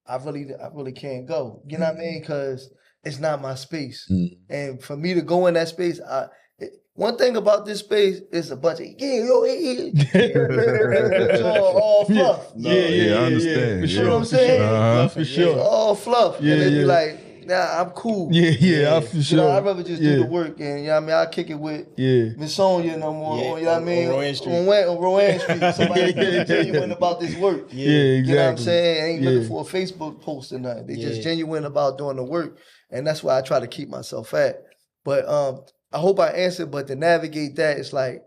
Speaker 6: I really can't go. You know what I mean? Because it's not my space. And for me to go in that space, one thing about this space is a bunch of it's all fluff.
Speaker 4: I understand.
Speaker 6: For sure. You know what I'm saying?
Speaker 3: For sure.
Speaker 6: It's all fluff. And they be like, nah, I'm cool.
Speaker 3: For sure.
Speaker 6: You know, I'd rather just do the work and, you know what I mean, I'll kick it with Miss Sonia no more, you know what I mean? On Rowan Street. Somebody genuine about this work.
Speaker 3: Exactly.
Speaker 6: You know what I'm saying? Ain't looking for a Facebook post or nothing. They just genuine about doing the work. And that's why I try to keep myself at. But I hope I answered, but to navigate that, it's like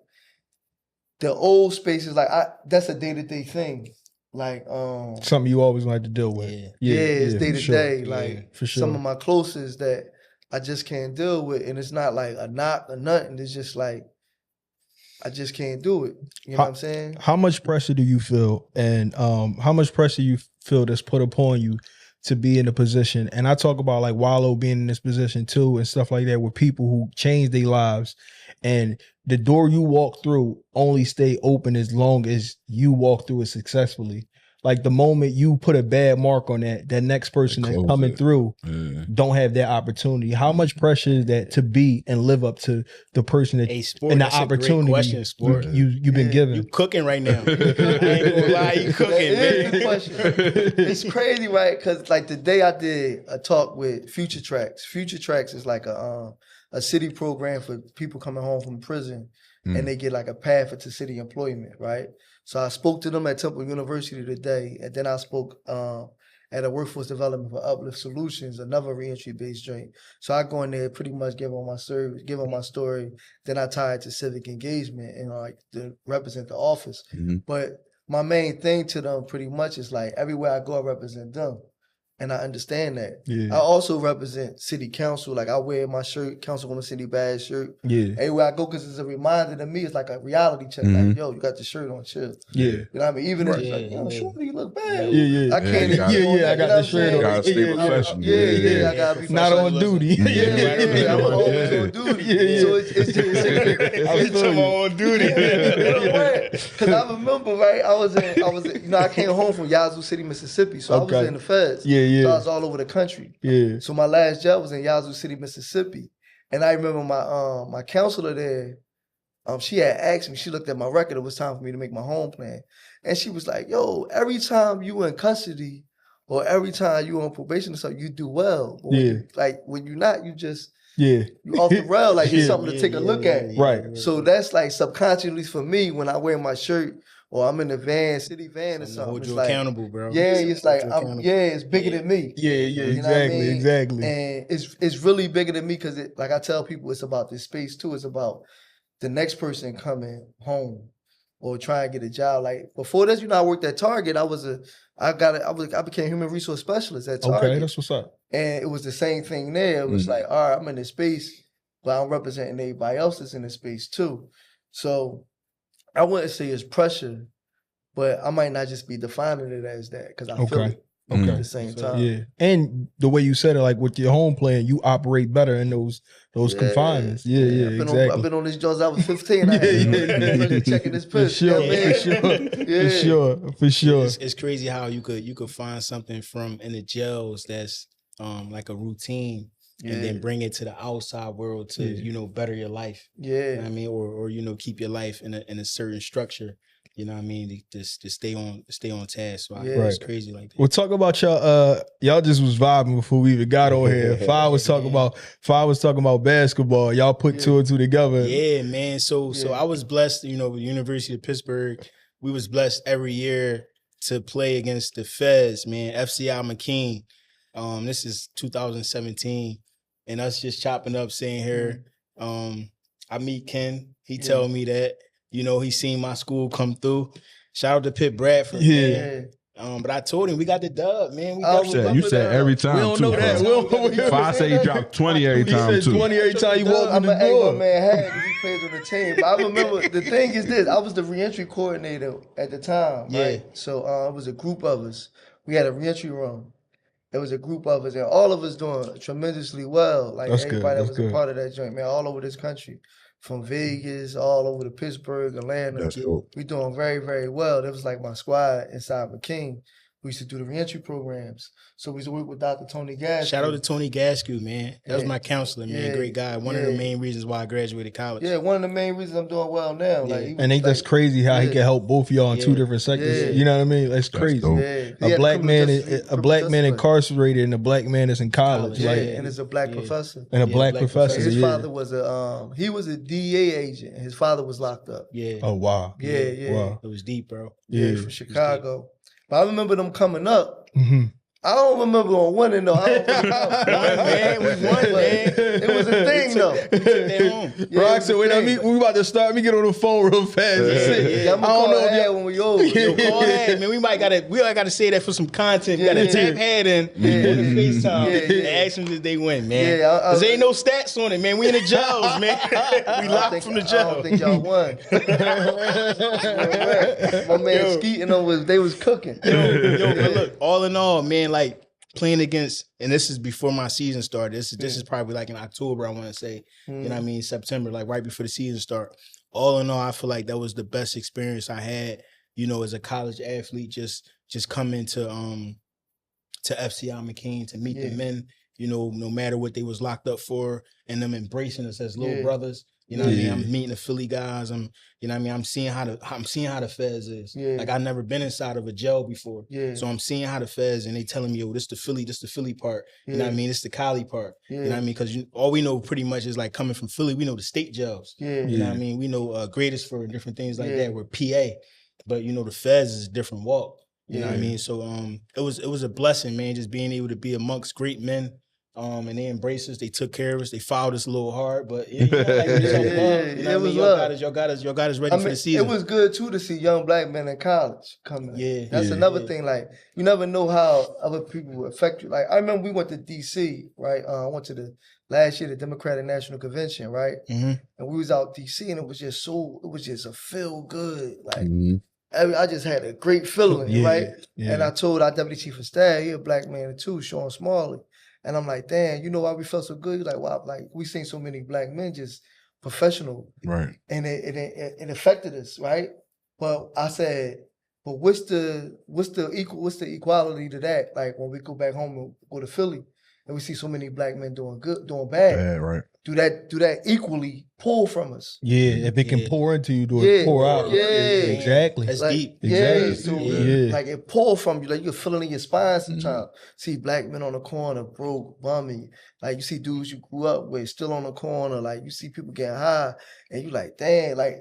Speaker 6: the old spaces, like that's a day-to-day thing. Like
Speaker 3: something you always like to deal with.
Speaker 6: It's day to day. Like
Speaker 3: for sure.
Speaker 6: Some of my closest that I just can't deal with, and it's not like a knock or nothing. It's just like I just can't do it. You know what I'm saying?
Speaker 3: How much pressure do you feel, and how much pressure you feel that's put upon you to be in a position? And I talk about like Wallow being in this position too, and stuff like that, with people who change their lives, and the door you walk through only stay open as long as you walk through it successfully. Like the moment you put a bad mark on that next person that's coming through don't have that opportunity. How much pressure is that to be and live up to the person that and the opportunity you've been given?
Speaker 5: You cooking right now. I ain't gonna lie, you cooking, man.
Speaker 6: It's crazy, right? Because like the day I did a talk with Future Tracks. Future Tracks is like a city program for people coming home from prison, and they get like a path into city employment, right? So I spoke to them at Temple University today, and then I spoke at a workforce development for Uplift Solutions, another reentry-based joint. So I go in there, pretty much give them my service, give them my story, then I tie it to civic engagement and like to represent the office. But my main thing to them pretty much is like everywhere I go, I represent them. And I understand that. I also represent city council. Like I wear my shirt, Councilwoman City Badge shirt. Everywhere I go, because it's a reminder to me. It's like a reality check. Like, yo, you got the shirt on, chill. You know what I mean? Even if it's like, yo, sure, you look bad. I can't even.
Speaker 3: I got the shirt on.
Speaker 4: Gotta stay professional.
Speaker 6: I gotta be
Speaker 3: not on duty.
Speaker 6: I'm always on duty. So it's
Speaker 5: I'm on duty.
Speaker 6: Because I remember, right? I was in, I came home from Yazoo City, Mississippi. So I was in the feds. So I was all over the country. So my last job was in Yazoo City, Mississippi. And I remember my counselor there, she had asked me, she looked at my record, it was time for me to make my home plan. And she was like, yo, every time you in custody or every time you on probation or something, you do well. But when you're not, you just, you off the rail, like it's something to take a look at.
Speaker 3: Right.
Speaker 6: So that's like subconsciously for me when I wear my shirt, or I'm in the van, city van or something.
Speaker 5: Hold you
Speaker 6: like,
Speaker 5: accountable, bro.
Speaker 6: Yeah, it's like, it's bigger than me.
Speaker 3: Exactly.
Speaker 6: And it's really bigger than me because, like I tell people, it's about this space too. It's about the next person coming home or trying to get a job. Like before this, I worked at Target. I became human resource specialist at Target.
Speaker 3: Okay, that's what's up.
Speaker 6: And it was the same thing there. It was like, all right, I'm in this space, but I'm representing everybody else that's in this space too. So I wouldn't say it's pressure, but I might not just be defining it as that because I feel it at the same time.
Speaker 3: Yeah, and the way you said it, like with your home plan, you operate better in those confinements. Exactly.
Speaker 6: I've been on these jobs. I was 15. Checking this piss.
Speaker 3: For sure.
Speaker 5: It's crazy how you could find something from in the jails that's like a routine. And then bring it to the outside world to, better your life. You know what I mean? Or keep your life in a certain structure. You know what I mean? To stay on task. So it's crazy like that.
Speaker 3: We'll talk about y'all just was vibing before we even got on here. Five was talking about basketball. Y'all put two and two together.
Speaker 5: Yeah, man. So I was blessed, with University of Pittsburgh. We was blessed every year to play against the Feds, man. FCI McKean. This is 2017. And us just chopping up, saying here, I meet Ken. He tell me that, he seen my school come through. Shout out to Pitt Bradford. But I told him we got the dub, man.
Speaker 4: You said every time. We don't know that. If I say he dropped 20 every time,
Speaker 3: he said 20 every time he walked in the door.
Speaker 6: Man had because he plays on the team. But I remember the thing is this: I was the reentry coordinator at the time, right? So it was a group of us. We had a reentry room. There was a group of us, and all of us doing tremendously well. Like everybody that was a part of that joint, man, all over this country, from Vegas, all over to Pittsburgh, Atlanta.
Speaker 4: That's cool.
Speaker 6: We doing very, very well. That was like my squad inside McKean. We used to do the reentry programs. So we used to work with Dr. Tony Gaskin.
Speaker 5: Shout out to Tony Gaskin, man. That was my counselor, man. Great guy. One of the main reasons why I graduated college.
Speaker 6: Yeah, one of the main reasons I'm doing well now. Like,
Speaker 3: and ain't that's crazy how he can help both of y'all in two different sectors. You know what I mean? That's crazy. A black man incarcerated and a black man that's in college.
Speaker 6: And it's a black professor.
Speaker 3: And a black professor.
Speaker 6: His father was he was a DEA agent. His father was locked up.
Speaker 3: Oh, wow.
Speaker 6: Wow.
Speaker 5: It was deep, bro.
Speaker 6: From Chicago. But I remember them coming up. I don't remember on winning though. I don't remember.
Speaker 5: We won, man.
Speaker 6: It was a thing gang though.
Speaker 5: We took that home.
Speaker 6: Yeah,
Speaker 3: Rock
Speaker 6: it
Speaker 3: said,
Speaker 6: was
Speaker 3: wait,
Speaker 6: a gang.
Speaker 3: we about to start. Let me get on the phone real fast.
Speaker 6: Yeah, I'm
Speaker 3: I don't know if y'all-
Speaker 6: when we over.
Speaker 5: Yo, call Had, man. We gotta say that for some content. We gotta tap Had in on the FaceTime and ask them if they win, man.
Speaker 6: Yeah,
Speaker 5: Cause there ain't no stats on it, man. We in the jails, man. We locked from the
Speaker 6: I
Speaker 5: jail.
Speaker 6: don't think y'all won. My man Skeet and them they was cooking.
Speaker 5: Yo, but look, all in all, man, like playing against, and this is before my season started. This is probably like in October, I want to say. You know what I mean? September, like right before the season start. All in all, I feel like that was the best experience I had, you know, as a college athlete, just coming to FCI McCain to meet the men, you know, no matter what they was locked up for, and them embracing us as little brothers. You know what I mean? I'm meeting the Philly guys. You know what I mean? I'm seeing how the feds is. Like I've never been inside of a jail before. So I'm seeing how the feds, and they telling me, yo, this the Philly part. You know what I mean? This the Cali part. You know what I mean? Because all we know pretty much is like coming from Philly, we know the state jails. You know what I mean? We know greatest for different things like that. We're PA. But you know, the feds is a different walk. You know what I mean? So it was a blessing, man, just being able to be amongst great men. And they embraced us. They took care of us. They fouled us a little hard, but you know, like, you know what I mean? Y'all got us ready for the season.
Speaker 6: It was good too to see young black men in college coming. That's another thing. Like you never know how other people will affect you. Like I remember we went to DC, right? I went to the last year the Democratic National Convention, right? And we was out DC, and it was just a feel good, like. I just had a great feeling, right? And I told our deputy chief of staff, he a black man too, Sean Smalley. And I'm like, damn, you know why we felt so good? He's like, wow, like we seen so many black men just professional.
Speaker 4: Right.
Speaker 6: And it affected us, right? But I said, but what's the equality to that? Like when we go back home and go to Philly and we see so many black men doing bad.
Speaker 4: Bad, right.
Speaker 6: Do that equally pull from us?
Speaker 3: Yeah, if it can pour into you, do it pour out?
Speaker 6: Yeah,
Speaker 3: exactly.
Speaker 5: That's
Speaker 6: like,
Speaker 5: deep.
Speaker 6: Yeah,
Speaker 3: Exactly.
Speaker 6: so like it pull from you, like you feel it in your spine sometimes. See black men on the corner, broke, bummy. Like you see dudes you grew up with still on the corner. Like you see people getting high, and you like, damn, like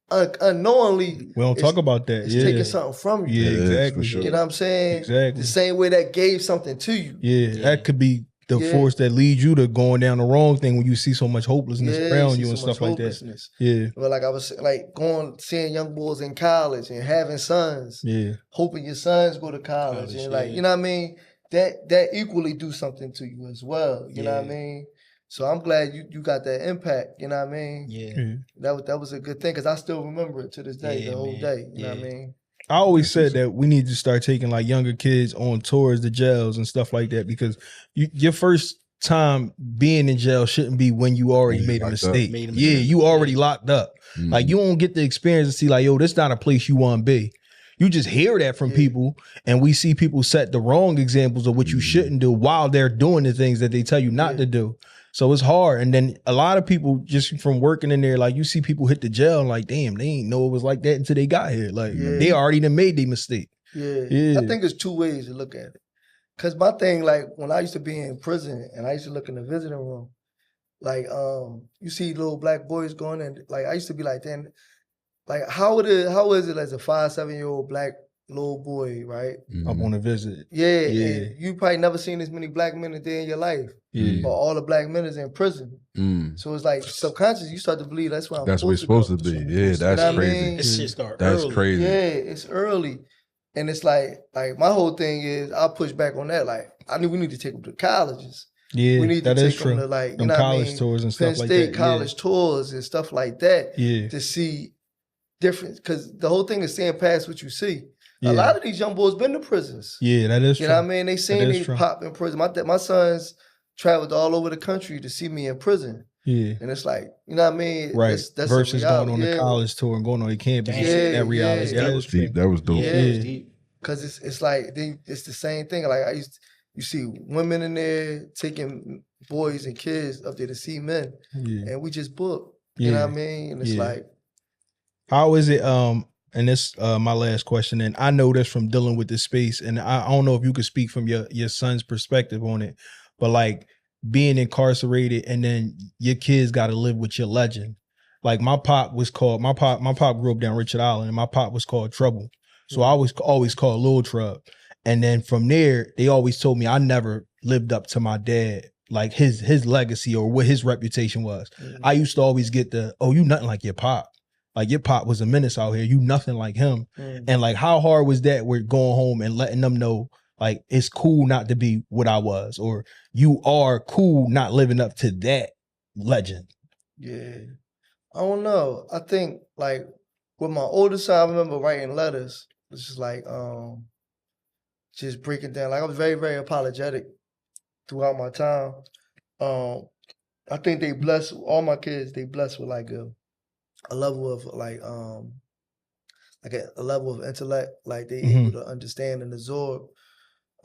Speaker 6: unknowingly.
Speaker 3: We don't talk about that.
Speaker 6: It's taking something from you.
Speaker 3: Yeah,
Speaker 4: Yeah,
Speaker 3: exactly.
Speaker 4: for sure.
Speaker 6: You know what I'm saying?
Speaker 3: Exactly.
Speaker 6: The same way that gave something to you.
Speaker 3: Yeah, that could be the force that leads you to going down the wrong thing when you see so much hopelessness around you and stuff like that. Yeah.
Speaker 6: But like I was like seeing young boys in college and having sons.
Speaker 3: Yeah.
Speaker 6: Hoping your sons go to college and like, you know what I mean? That equally do something to you as well. You know what I mean? So I'm glad you got that impact. You know what I mean?
Speaker 3: Yeah.
Speaker 6: That was a good thing because I still remember it to this day, the whole day. You know what I mean?
Speaker 3: I always said that we need to start taking like younger kids on tours to jails and stuff like that because your first time being in jail shouldn't be when you already made a mistake. You already locked up. Like you don't get the experience to see like, yo, this not a place you want to be. You just hear that from people, and we see people set the wrong examples of what you shouldn't do while they're doing the things that they tell you not to do. So it's hard. And then a lot of people just from working in there, like you see people hit the jail and like, damn, they ain't know it was like that until they got here. Like they already done made their mistake.
Speaker 6: I think there's two ways to look at it. Cause my thing, like when I used to be in prison and I used to look in the visiting room, like you see little black boys going in, like I used to be like, then like how is it as a 5-7-year-old black little boy, right?
Speaker 3: Up on a visit.
Speaker 6: Yeah. And you probably never seen as many black men a day in your life. But all the black men is in prison. So it's like subconscious, you start to believe that's where
Speaker 4: we're supposed to be. Yeah, that's crazy.
Speaker 5: This shit start
Speaker 4: That's
Speaker 5: early.
Speaker 4: crazy.
Speaker 6: Yeah, it's early. And it's like my whole thing is I'll push back on that. Like I knew we need to take them to colleges.
Speaker 3: Yeah,
Speaker 6: we need to
Speaker 3: that is
Speaker 6: take
Speaker 3: true.
Speaker 6: them to like, you
Speaker 3: them
Speaker 6: know
Speaker 3: college
Speaker 6: what I mean?
Speaker 3: tours and
Speaker 6: Penn
Speaker 3: stuff
Speaker 6: State
Speaker 3: like that.
Speaker 6: college tours and stuff like that.
Speaker 3: Yeah.
Speaker 6: To see difference. Because the whole thing is seeing past what you see. A lot of these young boys been to prisons.
Speaker 3: Yeah, that is true.
Speaker 6: You know what I mean? They seen they pop in prison. My sons traveled all over the country to see me in prison.
Speaker 3: Yeah.
Speaker 6: And it's like, you know what I mean?
Speaker 3: Right.
Speaker 6: That's
Speaker 3: versus going on the college tour and going on the campus. That reality.
Speaker 4: That was deep. That was dope.
Speaker 6: Yeah. Because it's like, it's the same thing. Like you see women in there taking boys and kids up there to see men. And we just book. You know what I mean? And it's like.
Speaker 3: How is it, and this my last question, and I know this from dealing with this space, and I don't know if you could speak from your son's perspective on it, but like being incarcerated and then your kids got to live with your legend. Like my pop grew up down Richard Island, and my pop was called Trouble. So I was always called Lil Trub. And then from there, they always told me I never lived up to my dad like his legacy or what his reputation was. I used to always get you nothing like your pop. Like your pop was a menace out here. You nothing like him. And like how hard was that with going home and letting them know like it's cool not to be what I was, or you are cool not living up to that legend.
Speaker 6: Yeah. I don't know. I think like with my older son, I remember writing letters. It's just like just breaking down. Like I was very, very apologetic throughout my time. I think they blessed all my kids. They blessed with like a level of like a level of intellect. Like they able to understand and absorb.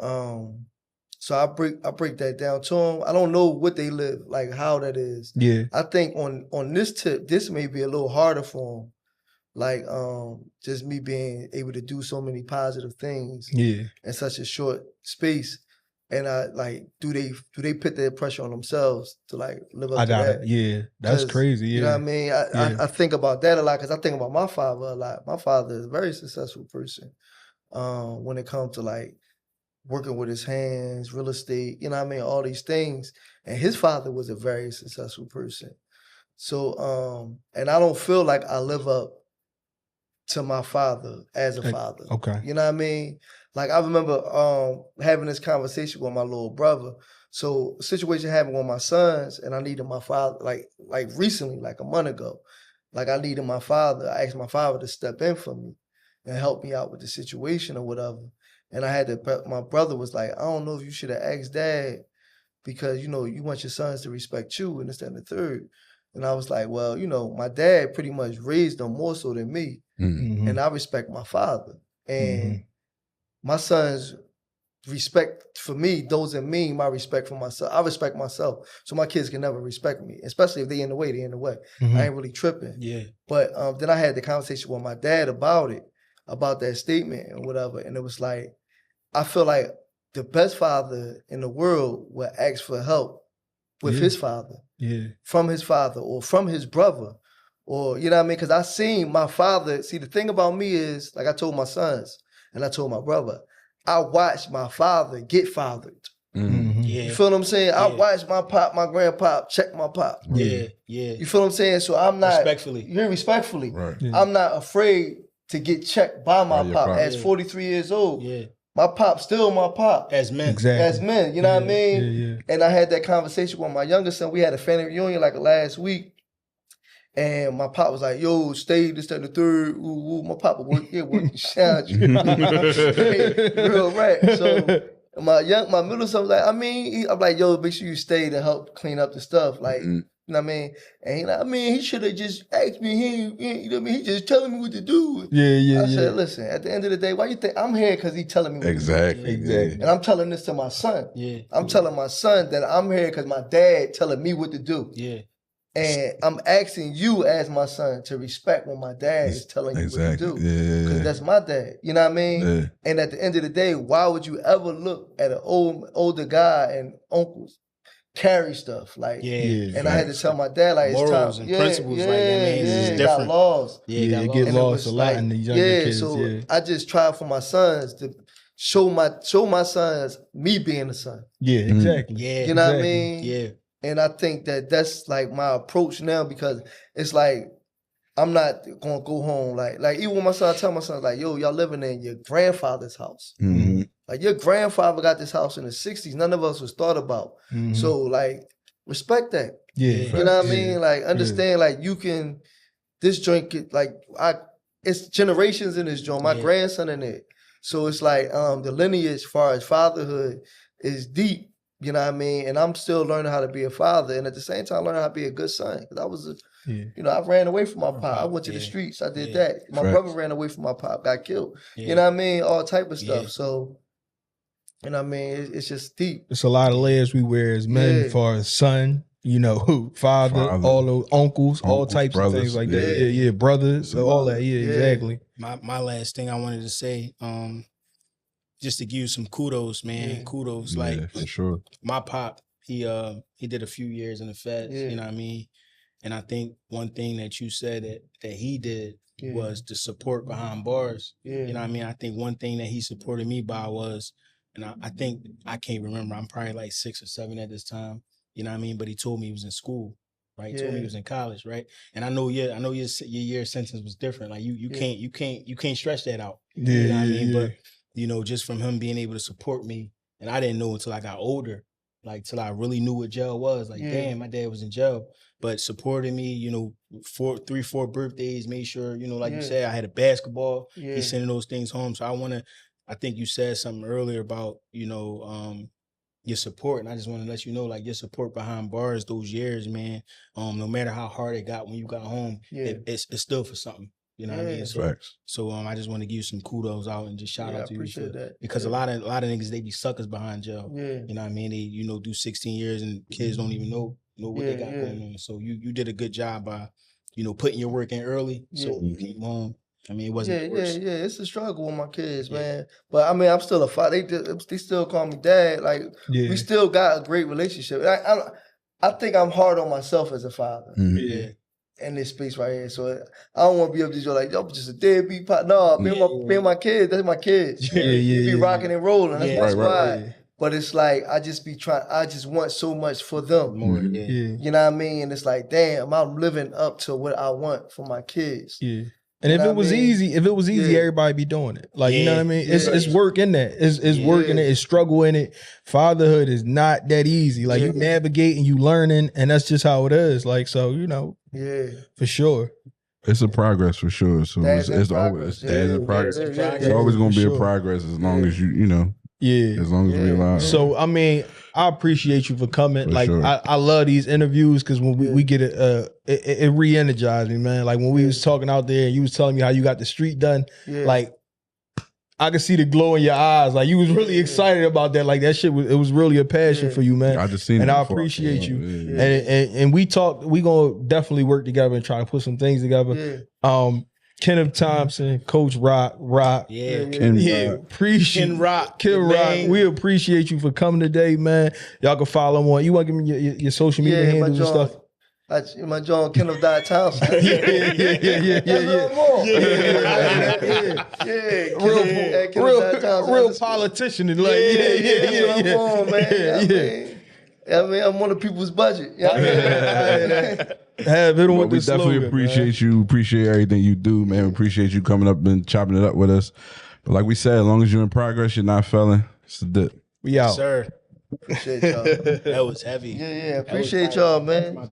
Speaker 6: So I break that down to them. I don't know what they live, like how that is.
Speaker 3: Yeah.
Speaker 6: I think on this tip, this may be a little harder for them. Like just me being able to do so many positive things in such a short space. And I like, do they put their pressure on themselves to like live up to that?
Speaker 3: Yeah, that's crazy. Yeah.
Speaker 6: You know what I mean? I think about that a lot because I think about my father a lot. My father is a very successful person when it comes to like working with his hands, real estate, you know what I mean? All these things. And his father was a very successful person. So, and I don't feel like I live up to my father as a father.
Speaker 3: Okay.
Speaker 6: You know what I mean? Like I remember having this conversation with my little brother. So a situation happened with my sons and I needed my father, like recently, like a month ago. Like I needed my father. I asked my father to step in for me and help me out with the situation or whatever. And I had to, my brother was like, I don't know if you should have asked dad because, you know, you want your sons to respect you and this, that, and the third. And I was like, well, you know, my dad pretty much raised them more so than me. And I respect my father. And my sons respect for me doesn't mean my respect for myself. I respect myself. So my kids can never respect me, especially if they in the way, they in the way. I ain't really tripping.
Speaker 5: Yeah.
Speaker 6: But then I had the conversation with my dad about it, about that statement and whatever. And it was like, I feel like the best father in the world will ask for help with his father, from his father or from his brother, or, you know what I mean? Because I seen my father, see, the thing about me is, like I told my sons and I told my brother, I watched my father get fathered.
Speaker 5: Yeah.
Speaker 6: You feel what I'm saying? I watched my pop, my grandpop, check my pop.
Speaker 5: Yeah.
Speaker 6: You feel what I'm saying? So I'm not,
Speaker 5: respectfully.
Speaker 6: You're respectfully.
Speaker 4: Right.
Speaker 6: I'm not afraid to get checked by my
Speaker 4: your
Speaker 6: pop
Speaker 4: pop.
Speaker 6: as 43 years old.
Speaker 5: Yeah.
Speaker 6: My pop still my pop.
Speaker 5: As men.
Speaker 3: Exactly.
Speaker 6: As men, you know what I mean? And I had that conversation with my younger son. We had a family reunion like last week. And my pop was like, yo, stay this, that, and the third. Ooh, ooh. My pop would work here, work the shine. Real rap. So my middle son was like, I'm like, yo, make sure you stay to help clean up the stuff. Like, you know what I mean? And he like, he should have just asked me. You know what I mean? He just telling me what to do. I said, listen, at the end of the day, why you think I'm here? Because he telling me what to do.
Speaker 4: Exactly.
Speaker 6: And I'm telling this to my son. I'm telling my son that I'm here because my dad telling me what to do. And I'm asking you as my son to respect what my dad is telling you what to do. Because that's my dad. You know what I mean? And at the end of the day, why would you ever look at an older guy and uncles carry stuff? Like, and I had to tell my dad, like,
Speaker 5: morals
Speaker 6: it's time.
Speaker 5: And principles, like, it's
Speaker 6: it
Speaker 5: different.
Speaker 6: got laws.
Speaker 3: It get lost a lot in these younger kids.
Speaker 6: So I just try for my sons to show my sons me being a son.
Speaker 3: Exactly.
Speaker 6: You know what I mean? And I think that that's like my approach now because it's like I'm not gonna go home like even when my son, I tell my son like, yo, y'all living in your grandfather's house. Like your grandfather got this house in the 60s. None of us was thought about. So like respect that. You know what I mean? Like understand like you can this joint it's generations in this joint. My grandson in it. So it's like the lineage as far as fatherhood is deep. You know what I mean? And I'm still learning how to be a father and at the same time learning how to be a good son. Because I was, you know, I ran away from my pop. I went to the streets. I did that. My brother ran away from my pop, got killed. You know what I mean? All type of stuff. So, you know what I mean? It's just deep.
Speaker 3: It's a lot of layers we wear as men for a son, you know, father, all those uncles, all types of things like that. Brothers, all that. Exactly.
Speaker 5: My last thing I wanted to say, just to give you some kudos, man. Kudos. Like
Speaker 4: for sure.
Speaker 5: My pop, he did a few years in the feds, you know what I mean? And I think one thing that you said that he did was the support behind bars. You know what I mean? I think one thing that he supported me by was, and I think I can't remember, I'm probably like 6 or 7 at this time. You know what I mean? But he told me he was in school, right? He told me he was in college, right? And I know your year sentence was different. Like you can't stretch that out.
Speaker 3: Yeah,
Speaker 5: You know what I mean? But you know, just from him being able to support me, and I didn't know until I got older, like till I really knew what jail was. Like, damn, my dad was in jail, but supported me. You know, 4 birthdays, made sure, you know, like you said, I had a basketball. He's sending those things home. So I think you said something earlier about, you know, your support, and I just want to let you know, like, your support behind bars those years, man. No matter how hard it got when you got home, it's still for something. You know what I mean? So I just want to give you some kudos out and just shout out to you because a lot of niggas, they be suckers behind jail. You know what I mean? They, you know, do 16 years and kids don't even know what they got going on. So you did a good job by, you know, putting your work in early. So you came home. I mean, it wasn't worse.
Speaker 6: It's a struggle with my kids, man. But I mean, I'm still a father. They still call me dad. Like we still got a great relationship. I think I'm hard on myself as a father. In this space right here, so I don't want to be up to like, yo, just a deadbeat pot. No, me and my kids, that's my kids. Be rocking and rolling. That's my squad. But it's like I just want so much for them. You know what I mean? And it's like, damn, I'm living up to what I want for my kids.
Speaker 3: And if it was easy, everybody be doing it. Like, you know what I mean? It's work in that. It's work in it. It's struggle in it. Fatherhood is not that easy. Like you navigating, you learning, and that's just how it is. Like, so, you know, for sure.
Speaker 4: It's a progress for sure. So it's always a progress. It's always gonna be a progress as long as you know. As long as we allow.
Speaker 3: So I mean, I appreciate you for coming. For sure. I love these interviews because when we get it re-energized me, man. Like when we was talking out there and you was telling me how you got the street done, like I could see the glow in your eyes. Like you was really excited about that. Like that shit was really a passion for you, man.
Speaker 4: I just seen it
Speaker 3: and I
Speaker 4: before.
Speaker 3: appreciate you. And we talked. We gonna definitely work together and try to put some things together. Kenneth Thompson, Coach Rock. Ken Rock. We appreciate you for coming today, man. Y'all can follow him on. You want to give me your social media handles and stuff?
Speaker 6: My John Kenneth Thompson.
Speaker 3: Real politician and like
Speaker 6: I mean, I'm on the people's budget. You know
Speaker 4: we definitely appreciate you. Appreciate everything you do, man. We appreciate you coming up and chopping it up with us. But like we said, as long as you're in progress, you're not failing. It's a dip.
Speaker 3: We out.
Speaker 5: Sir.
Speaker 6: Appreciate y'all.
Speaker 5: That was heavy.
Speaker 6: Appreciate y'all, man.